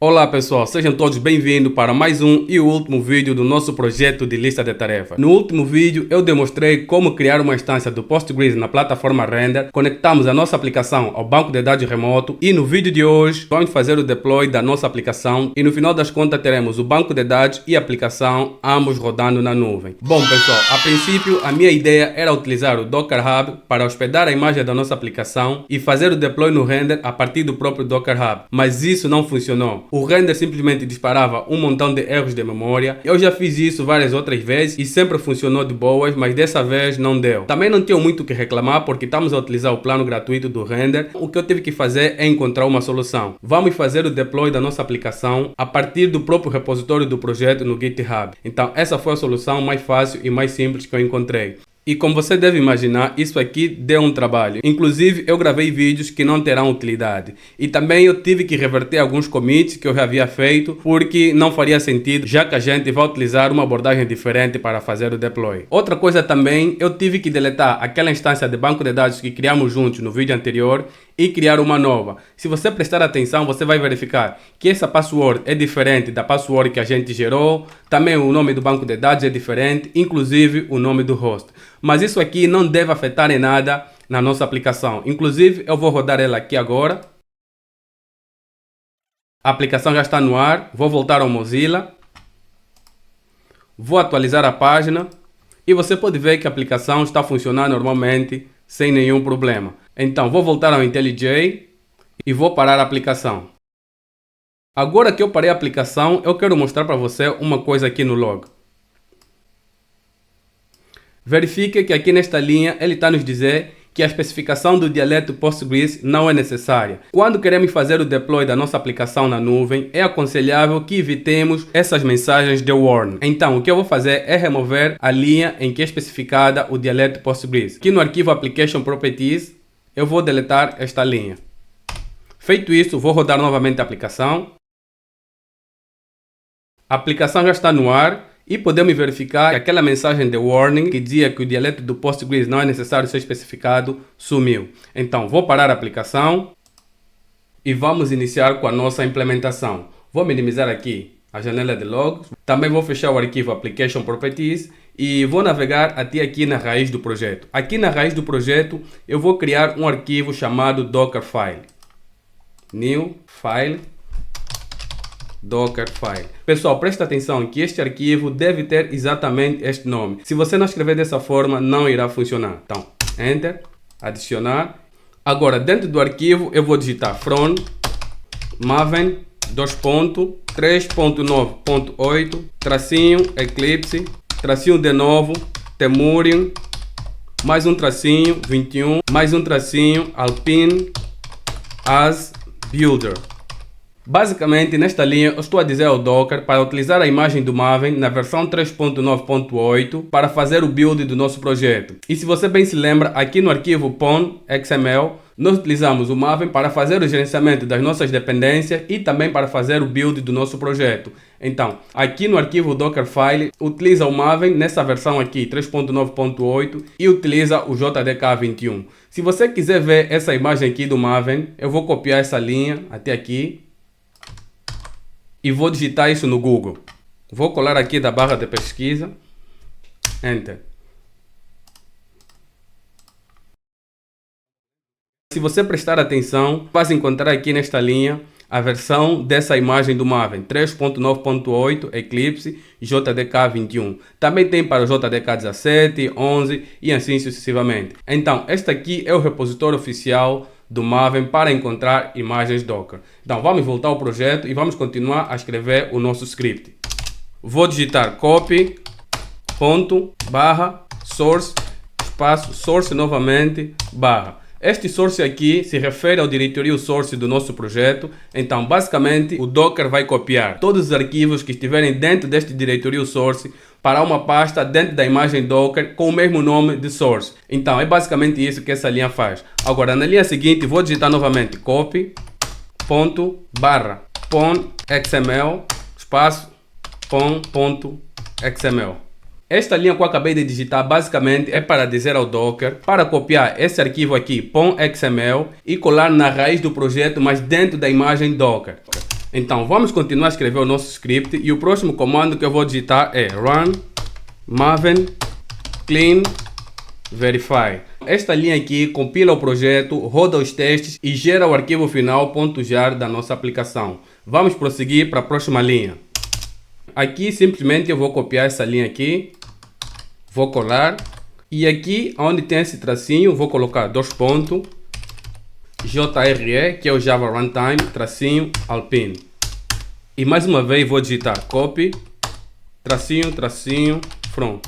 Olá pessoal, sejam todos bem-vindos para mais um e o último vídeo do nosso projeto de lista de tarefas. No último vídeo eu demonstrei como criar uma instância do Postgres na plataforma Render, conectamos a nossa aplicação ao banco de dados remoto e no vídeo de hoje vamos fazer o deploy da nossa aplicação e no final das contas teremos o banco de dados e a aplicação ambos rodando na nuvem. Bom pessoal, a princípio a minha ideia era utilizar o Docker Hub para hospedar a imagem da nossa aplicação e fazer o deploy no Render a partir do próprio Docker Hub, mas isso não funcionou. O render simplesmente disparava um montão de erros de memória. Eu já fiz isso várias outras vezes e sempre funcionou de boas, mas dessa vez não deu. Também não tinha muito o que reclamar porque estamos a utilizar o plano gratuito do render. O que eu tive que fazer é encontrar uma solução. Vamos fazer o deploy da nossa aplicação a partir do próprio repositório do projeto no GitHub. Então essa foi a solução mais fácil e mais simples que eu encontrei. E como você deve imaginar, isso aqui deu um trabalho. Inclusive, eu gravei vídeos que não terão utilidade. E também eu tive que reverter alguns commits que eu já havia feito, porque não faria sentido, já que a gente vai utilizar uma abordagem diferente para fazer o deploy. Outra coisa também, eu tive que deletar aquela instância de banco de dados que criamos juntos no vídeo anterior e criar uma nova. Se você prestar atenção, você vai verificar que essa password é diferente da password que a gente gerou. Também o nome do banco de dados é diferente, inclusive o nome do host. Mas isso aqui não deve afetar em nada na nossa aplicação. Inclusive, eu vou rodar ela aqui agora. A aplicação já está no ar. Vou voltar ao Mozilla. Vou atualizar a página. E você pode ver que a aplicação está funcionando normalmente, sem nenhum problema. Então, vou voltar ao IntelliJ e vou parar a aplicação. Agora que eu parei a aplicação, eu quero mostrar para você uma coisa aqui no log. Verifique que aqui nesta linha ele está nos dizer que a especificação do dialeto Postgres não é necessária. Quando queremos fazer o deploy da nossa aplicação na nuvem, é aconselhável que evitemos essas mensagens de warning. Então, o que eu vou fazer é remover a linha em que é especificada o dialeto Postgres. Aqui no arquivo Application Properties, eu vou deletar esta linha. Feito isso, vou rodar novamente a aplicação. A aplicação já está no ar. E podemos verificar que aquela mensagem de warning que dizia que o dialeto do Postgres não é necessário ser especificado sumiu. Então vou parar a aplicação e vamos iniciar com a nossa implementação. Vou minimizar aqui a janela de logs. Também vou fechar o arquivo Application Properties e vou navegar até aqui na raiz do projeto. Aqui na raiz do projeto eu vou criar um arquivo chamado Dockerfile. New File. Dockerfile. Pessoal, presta atenção que este arquivo deve ter exatamente este nome. Se você não escrever dessa forma, não irá funcionar. Então, Enter, adicionar. Agora, dentro do arquivo, eu vou digitar from maven 2.3.9.8 tracinho eclipse tracinho de novo temurium mais um tracinho 21 mais um tracinho alpine as builder. Basicamente, nesta linha, eu estou a dizer ao Docker para utilizar a imagem do Maven na versão 3.9.8 para fazer o build do nosso projeto. E se você bem se lembra, aqui no arquivo pon.xml, nós utilizamos o Maven para fazer o gerenciamento das nossas dependências e também para fazer o build do nosso projeto. Então, aqui no arquivo Dockerfile, utiliza o Maven nessa versão aqui, 3.9.8, e utiliza o JDK21. Se você quiser ver essa imagem aqui do Maven, eu vou copiar essa linha até aqui. E vou digitar isso no Google. Vou colar aqui da barra de pesquisa. Enter. Se você prestar atenção, vai encontrar aqui nesta linha a versão dessa imagem do Maven 3.9.8 Eclipse JDK21. Também tem para o JDK 17, 11 e assim sucessivamente. Então, este aqui é o repositório oficial do Maven para encontrar imagens Docker. Então vamos voltar ao projeto e vamos continuar a escrever o nosso script. Vou digitar copy ponto barra source espaço source novamente barra. Este source aqui se refere ao diretório source do nosso projeto. Então basicamente o Docker vai copiar todos os arquivos que estiverem dentro deste diretório source para uma pasta dentro da imagem Docker com o mesmo nome de source. Então é basicamente isso que essa linha faz. Agora na linha seguinte vou digitar novamente copy ponto barra pon.xml espaço pon.xml. Esta linha que eu acabei de digitar basicamente é para dizer ao Docker para copiar esse arquivo aqui, .xml, e colar na raiz do projeto, mas dentro da imagem Docker. Então vamos continuar a escrever o nosso script e o próximo comando que eu vou digitar é run maven clean verify. Esta linha aqui compila o projeto, roda os testes e gera o arquivo final .jar da nossa aplicação. Vamos prosseguir para a próxima linha. Aqui simplesmente eu vou copiar essa linha aqui, vou colar e aqui onde tem esse tracinho vou colocar dois pontos JRE, que é o Java Runtime, tracinho Alpine. E mais uma vez vou digitar copy, tracinho from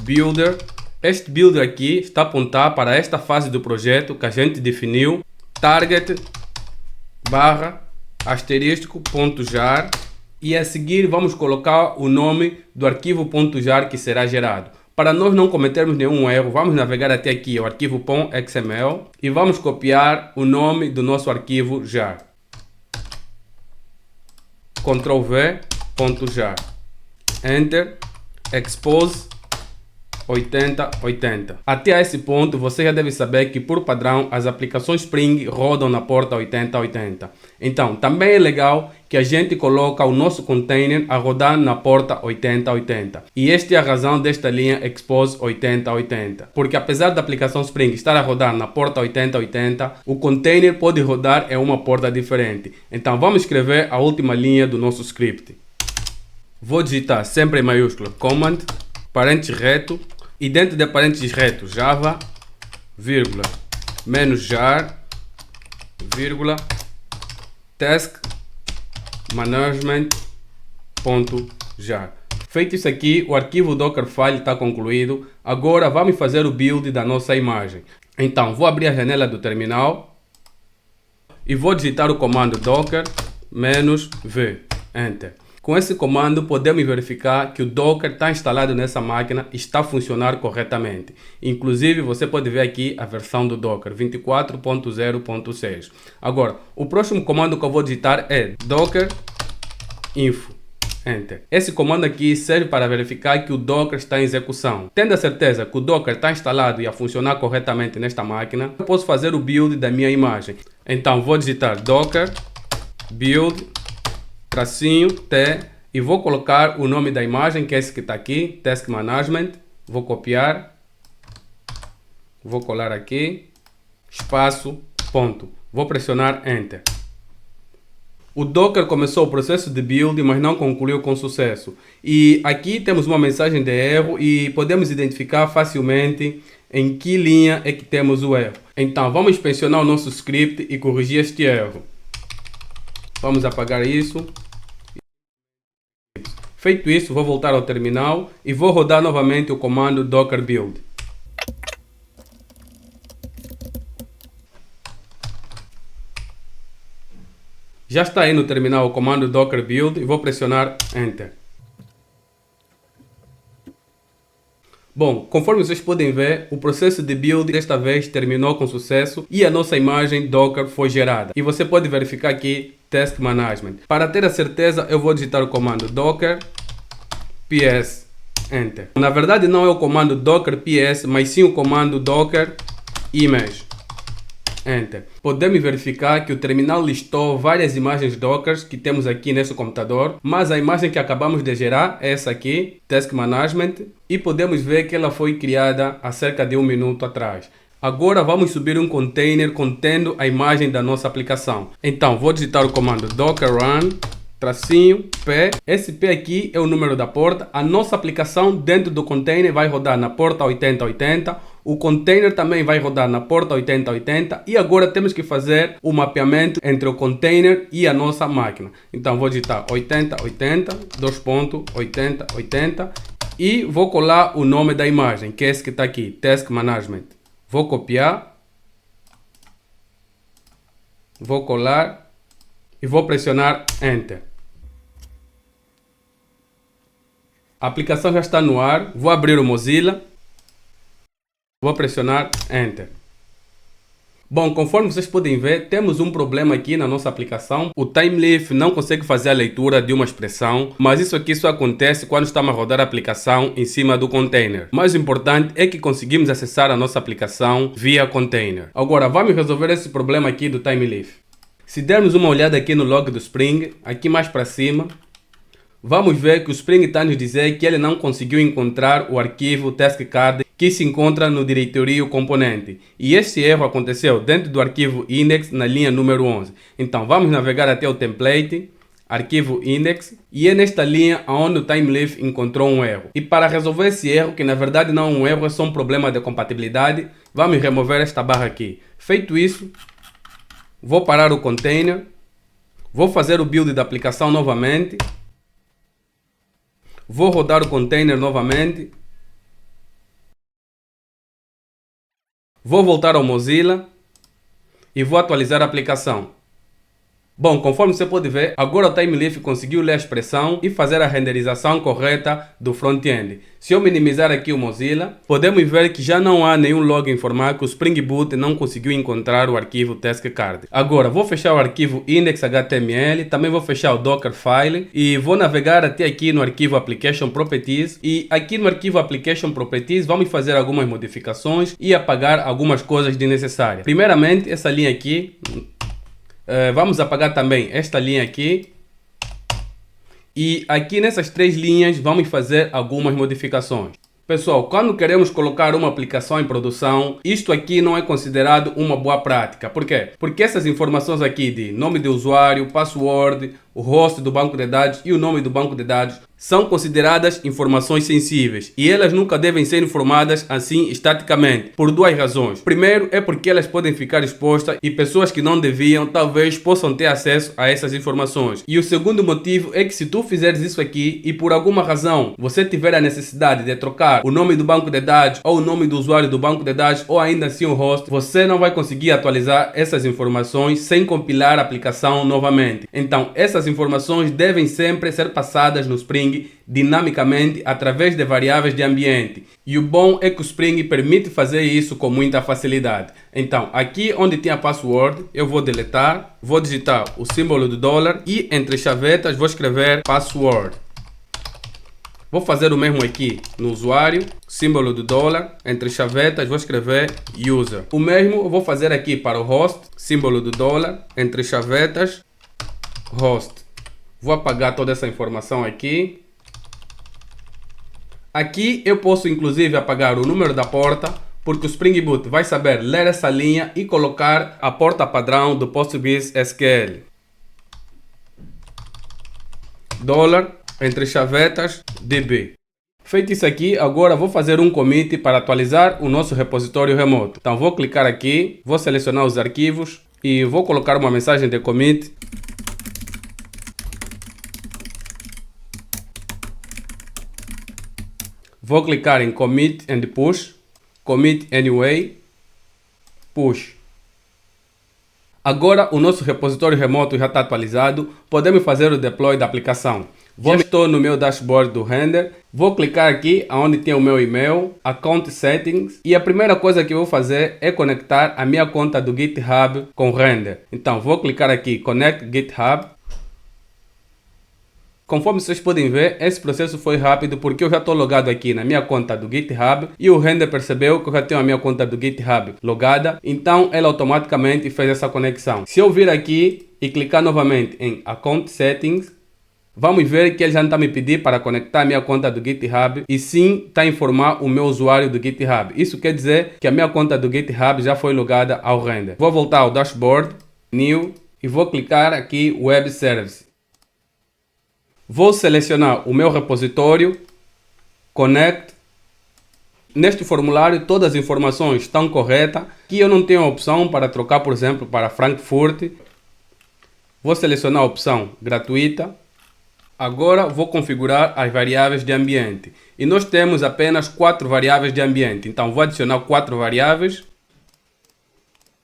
builder. Este builder aqui está a apontar para esta fase do projeto que a gente definiu, target barra asterisco .jar, e a seguir vamos colocar o nome do arquivo .jar que será gerado. Para nós não cometermos nenhum erro, vamos navegar até aqui, o arquivo .xml, e vamos copiar o nome do nosso arquivo jar. Ctrl V, .jar. Enter, expose 8080. Até esse ponto você já deve saber que por padrão as aplicações Spring rodam na porta 8080. Então também é legal que a gente coloca o nosso container a rodar na porta 8080. E esta é a razão desta linha expose 8080. Porque apesar da aplicação Spring estar a rodar na porta 8080, o container pode rodar em uma porta diferente. Então vamos escrever a última linha do nosso script. Vou digitar sempre em maiúsculo command, parênteses reto, e dentro de parênteses reto java, vírgula, -jar, vírgula, task management.jar. Feito isso aqui, o arquivo Dockerfile está concluído. Agora vamos fazer o build da nossa imagem. Então vou abrir a janela do terminal e vou digitar o comando docker -v, enter. Com esse comando podemos verificar que o Docker está instalado nessa máquina e está a funcionar corretamente. Inclusive você pode ver aqui a versão do Docker 24.0.6. Agora, o próximo comando que eu vou digitar é docker info, enter. Esse comando aqui serve para verificar que o Docker está em execução. Tendo a certeza que o Docker está instalado e a funcionar corretamente nesta máquina, eu posso fazer o build da minha imagem. Então vou digitar docker build tracinho T e vou colocar o nome da imagem, que é esse que está aqui, Task Management. Vou copiar, vou colar aqui, espaço, ponto. Vou pressionar Enter. O Docker começou o processo de build, mas não concluiu com sucesso. E aqui temos uma mensagem de erro e podemos identificar facilmente em que linha é que temos o erro. Então vamos inspecionar o nosso script e corrigir este erro. Vamos apagar isso. Feito isso, vou voltar ao terminal e vou rodar novamente o comando docker build. Já está aí no terminal o comando docker build e vou pressionar enter. Bom, conforme vocês podem ver, o processo de build desta vez terminou com sucesso e a nossa imagem Docker foi gerada. E você pode verificar aqui Task Management. Para ter a certeza, eu vou digitar o comando docker ps enter. Na verdade não é o comando docker ps, mas sim o comando docker image enter. Podemos verificar que o terminal listou várias imagens Dockers que temos aqui nesse computador, mas a imagem que acabamos de gerar é essa aqui, Task Management, e podemos ver que ela foi criada há cerca de 1 minuto atrás. Agora vamos subir um container contendo a imagem da nossa aplicação. Então vou digitar o comando docker run tracinho P. Esse P aqui é o número da porta. A nossa aplicação dentro do container vai rodar na porta 8080. O container também vai rodar na porta 8080. E agora temos que fazer o mapeamento entre o container e a nossa máquina. Então vou digitar 8080, 2.8080 e vou colar o nome da imagem, que é esse que está aqui, Task Management. Vou copiar. Vou colar. E vou pressionar Enter. A aplicação já está no ar. Vou abrir o Mozilla. Vou pressionar Enter. Bom, conforme vocês podem ver, temos um problema aqui na nossa aplicação. O Timeleaf não consegue fazer a leitura de uma expressão, mas isso aqui só acontece quando estamos a rodar a aplicação em cima do container. Mais importante é que conseguimos acessar a nossa aplicação via container. Agora, vamos resolver esse problema aqui do Timeleaf. Se dermos uma olhada aqui no log do Spring, aqui mais para cima, vamos ver que o Spring está nos dizer que ele não conseguiu encontrar o arquivo taskcard que se encontra no diretório componente. E esse erro aconteceu dentro do arquivo index na linha número 11. Então vamos navegar até o template, arquivo index, e é nesta linha onde o TimeLeaf encontrou um erro. E para resolver esse erro, que na verdade não é um erro, é só um problema de compatibilidade, vamos remover esta barra aqui. Feito isso, vou parar o container, vou fazer o build da aplicação novamente, vou rodar o container novamente, vou voltar ao Mozilla e vou atualizar a aplicação. Bom, conforme você pode ver, agora o TimeLeaf conseguiu ler a expressão e fazer a renderização correta do front-end. Se eu minimizar aqui o Mozilla, podemos ver que já não há nenhum log a informar que o Spring Boot não conseguiu encontrar o arquivo taskcard. Agora, vou fechar o arquivo index.html, também vou fechar o Dockerfile e vou navegar até aqui no arquivo Application Properties. E aqui no arquivo Application Properties vamos fazer algumas modificações e apagar algumas coisas desnecessárias. Primeiramente, essa linha aqui. Vamos apagar também esta linha aqui. E aqui nessas três linhas vamos fazer algumas modificações. Pessoal, quando queremos colocar uma aplicação em produção, isto aqui não é considerado uma boa prática. Por quê? Porque essas informações aqui de nome de usuário, password, o host do banco de dados e o nome do banco de dados são consideradas informações sensíveis e elas nunca devem ser informadas assim estaticamente, por duas razões. Primeiro é porque elas podem ficar expostas e pessoas que não deviam talvez possam ter acesso a essas informações. E o segundo motivo é que se tu fizeres isso aqui e por alguma razão você tiver a necessidade de trocar o nome do banco de dados ou o nome do usuário do banco de dados ou ainda assim o host, você não vai conseguir atualizar essas informações sem compilar a aplicação novamente. Então essas informações devem sempre ser passadas no Spring dinamicamente através de variáveis de ambiente. E o bom é que o Spring permite fazer isso com muita facilidade. Então, aqui onde tem a password, eu vou deletar, vou digitar o símbolo do dólar e entre chavetas vou escrever password. Vou fazer o mesmo aqui no usuário, símbolo do dólar, entre chavetas vou escrever user. O mesmo eu vou fazer aqui para o host, símbolo do dólar, entre chavetas, host. Vou apagar toda essa informação aqui. Aqui eu posso inclusive apagar o número da porta, porque o Spring Boot vai saber ler essa linha e colocar a porta padrão do PostgreSQL. Dólar, entre chavetas, DB. Feito isso aqui, agora vou fazer um commit para atualizar o nosso repositório remoto. Então vou clicar aqui, vou selecionar os arquivos e vou colocar uma mensagem de commit. Vou clicar em Commit and Push, Commit Anyway, Push. Agora o nosso repositório remoto já está atualizado, podemos fazer o deploy da aplicação. Estou no meu dashboard do Render, vou clicar aqui onde tem o meu e-mail, Account Settings, e a primeira coisa que eu vou fazer é conectar a minha conta do GitHub com o Render. Então vou clicar aqui, Connect GitHub. Conforme vocês podem ver, esse processo foi rápido porque eu já estou logado aqui na minha conta do GitHub e o Render percebeu que eu já tenho a minha conta do GitHub logada, então ele automaticamente fez essa conexão. Se eu vir aqui e clicar novamente em Account Settings, vamos ver que ele já não está me pedindo para conectar a minha conta do GitHub e sim está a informar o meu usuário do GitHub. Isso quer dizer que a minha conta do GitHub já foi logada ao Render. Vou voltar ao dashboard, New, e vou clicar aqui Web Service. Vou selecionar o meu repositório, Connect. Neste formulário todas as informações estão corretas. Aqui eu não tenho a opção para trocar, por exemplo, para Frankfurt. Vou selecionar a opção gratuita. Agora vou configurar as variáveis de ambiente. E nós temos apenas 4 variáveis de ambiente. Então vou adicionar 4 variáveis.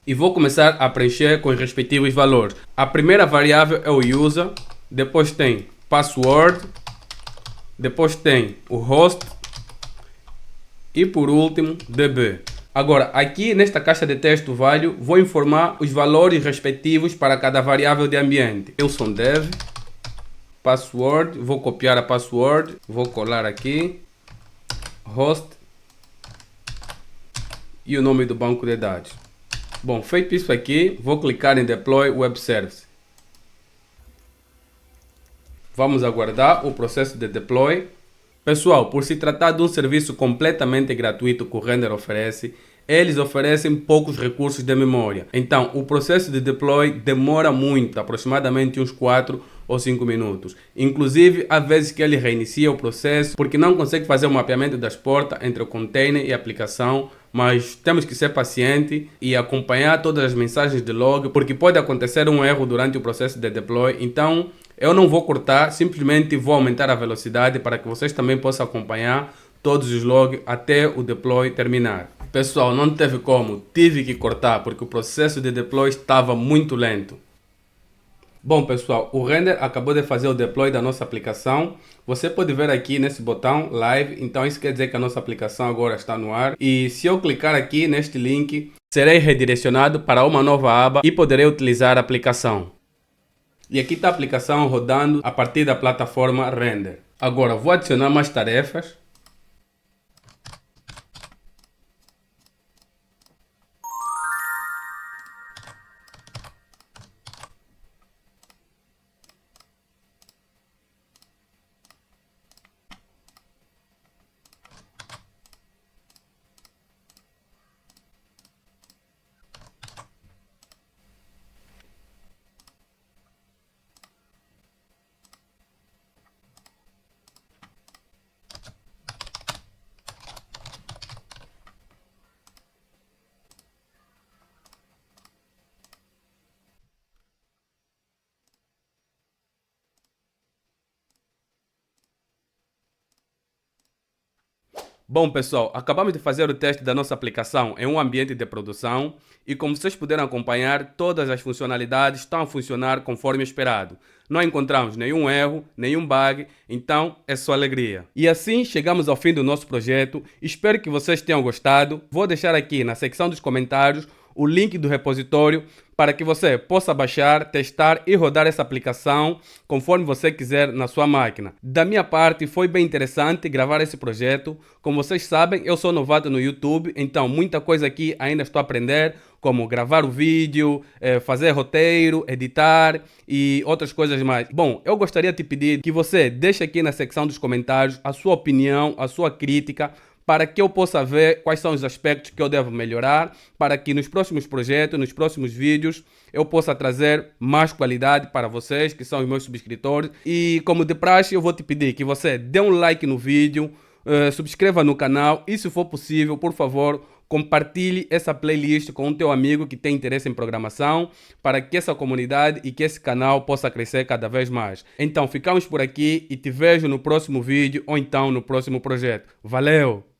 E vou começar a preencher com os respectivos valores. A primeira variável é o user. Depois tem password, depois tem o host e por último DB. Agora aqui nesta caixa de texto value vou informar os valores respectivos para cada variável de ambiente. Eu sou dev, password, vou copiar a password, vou colar aqui, host e o nome do banco de dados. Bom, feito isso aqui, vou clicar em Deploy Web Service. Vamos aguardar o processo de deploy. Pessoal, por se tratar de um serviço completamente gratuito que o Render oferece, eles oferecem poucos recursos de memória. Então, o processo de deploy demora muito, aproximadamente uns 4 ou 5 minutos. Inclusive, há vezes que ele reinicia o processo porque não consegue fazer o mapeamento das portas entre o container e a aplicação, mas temos que ser paciente e acompanhar todas as mensagens de log, porque pode acontecer um erro durante o processo de deploy. Então, eu não vou cortar, simplesmente vou aumentar a velocidade para que vocês também possam acompanhar todos os logs até o deploy terminar. Pessoal, não teve como, tive que cortar porque o processo de deploy estava muito lento. Bom pessoal, o Render acabou de fazer o deploy da nossa aplicação. Você pode ver aqui nesse botão Live, então isso quer dizer que a nossa aplicação agora está no ar. E se eu clicar aqui neste link, serei redirecionado para uma nova aba e poderei utilizar a aplicação. E aqui está a aplicação rodando a partir da plataforma Render. Agora vou adicionar mais tarefas. Bom pessoal, acabamos de fazer o teste da nossa aplicação em um ambiente de produção e como vocês puderam acompanhar, todas as funcionalidades estão a funcionar conforme esperado. Não encontramos nenhum erro, nenhum bug, então é só alegria. E assim chegamos ao fim do nosso projeto, espero que vocês tenham gostado. Vou deixar aqui na secção dos comentários o link do repositório para que você possa baixar, testar e rodar essa aplicação conforme você quiser na sua máquina. Da minha parte, foi bem interessante gravar esse projeto. Como vocês sabem, eu sou novato no YouTube, então muita coisa aqui ainda estou a aprender, como gravar o vídeo, fazer roteiro, editar e outras coisas mais. Bom, eu gostaria de te pedir que você deixe aqui na secção dos comentários a sua opinião, a sua crítica, para que eu possa ver quais são os aspectos que eu devo melhorar, para que nos próximos projetos, nos próximos vídeos, eu possa trazer mais qualidade para vocês, que são os meus subscritores. E como de praxe, eu vou te pedir que você dê um like no vídeo, subscreva no canal e, se for possível, por favor, compartilhe essa playlist com um teu amigo que tem interesse em programação, para que essa comunidade e que esse canal possa crescer cada vez mais. Então, ficamos por aqui e te vejo no próximo vídeo ou então no próximo projeto. Valeu!